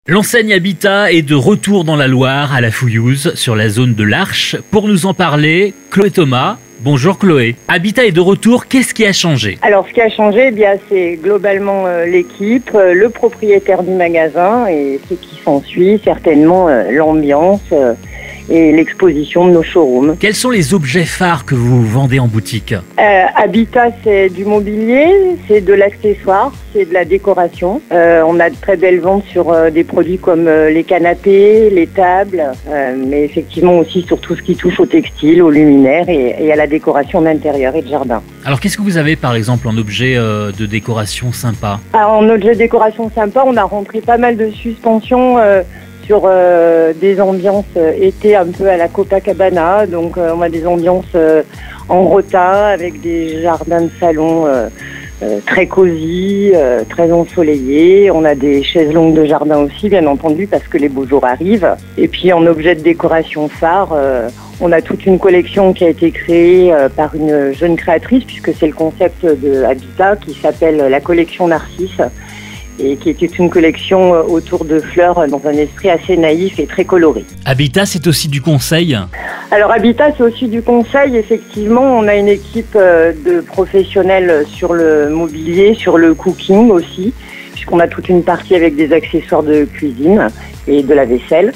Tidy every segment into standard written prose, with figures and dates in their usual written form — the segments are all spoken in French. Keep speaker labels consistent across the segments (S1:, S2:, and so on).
S1: L'enseigne Habitat est de retour dans la Loire, à la Fouillouse, sur la zone de l'Arche. Pour nous en parler, Chloé Thomas. Bonjour Chloé. Habitat est de retour, qu'est-ce qui a changé?
S2: Alors ce qui a changé, c'est globalement l'équipe, le propriétaire du magasin et ce qui s'ensuit, certainement l'ambiance et l'exposition de nos showrooms.
S1: Quels sont les objets phares que vous vendez en boutique?
S2: Habitat, c'est du mobilier, c'est de l'accessoire, c'est de la décoration. On a de très belles ventes sur des produits comme les canapés, les tables, mais effectivement aussi sur tout ce qui touche au textile, aux luminaires et à la décoration d'intérieur et de jardin.
S1: Alors qu'est-ce que vous avez par exemple en objet de décoration sympa?
S2: En objet de décoration sympa, on a rentré pas mal de suspensions sur des ambiances été un peu à la Copacabana. Donc on a des ambiances en rota avec des jardins de salon très cosy, très ensoleillés. On a des chaises longues de jardin aussi, bien entendu, parce que les beaux jours arrivent. Et puis en objet de décoration phare, on a toute une collection qui a été créée par une jeune créatrice, puisque c'est le concept de Habitat, qui s'appelle la collection Narcisse, et qui était une collection autour de fleurs dans un esprit assez naïf et très coloré.
S1: Habitat, c'est aussi du conseil?
S2: Alors Habitat, c'est aussi du conseil. Effectivement, on a une équipe de professionnels sur le mobilier, sur le cooking aussi, puisqu'on a toute une partie avec des accessoires de cuisine et de la vaisselle.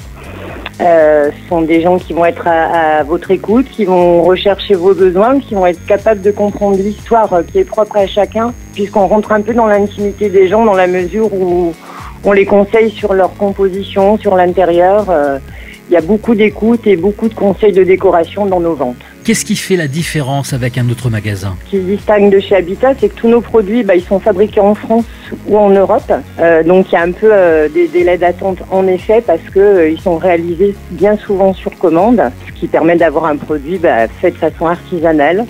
S2: Ce sont des gens qui vont être à votre écoute, qui vont rechercher vos besoins, qui vont être capables de comprendre l'histoire qui est propre à chacun, puisqu'on rentre un peu dans l'intimité des gens dans la mesure où on les conseille sur leur composition, sur l'intérieur. Il y a beaucoup d'écoute et beaucoup de conseils de décoration dans nos ventes.
S1: Qu'est-ce qui fait la différence avec un autre magasin?
S2: Ce qui se distingue de chez Habitat, c'est que tous nos produits, ils sont fabriqués en France ou en Europe. Donc il y a un peu des délais d'attente en effet, parce que ils sont réalisés bien souvent sur commande, ce qui permet d'avoir un produit fait de façon artisanale,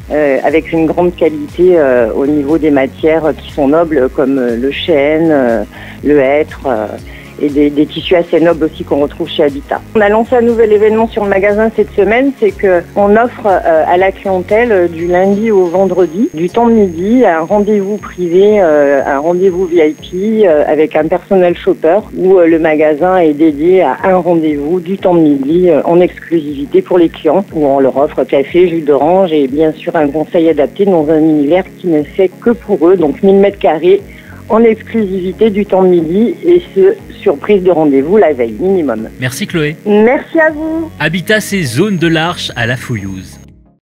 S2: avec une grande qualité au niveau des matières qui sont nobles, comme le chêne, le hêtre. Et des tissus assez nobles aussi qu'on retrouve chez Habitat. On a lancé un nouvel événement sur le magasin cette semaine, c'est qu'on offre à la clientèle du lundi au vendredi, du temps de midi, un rendez-vous privé, un rendez-vous VIP avec un personnel shopper où le magasin est dédié à un rendez-vous du temps de midi en exclusivité pour les clients, où on leur offre café, jus d'orange et bien sûr un conseil adapté dans un univers qui ne fait que pour eux, donc 1000 m² en exclusivité du temps de midi et surprise de rendez-vous la veille minimum.
S1: Merci Chloé.
S2: Merci à vous.
S1: Habitat, c'est zone de l'Arche à la Fouillouse.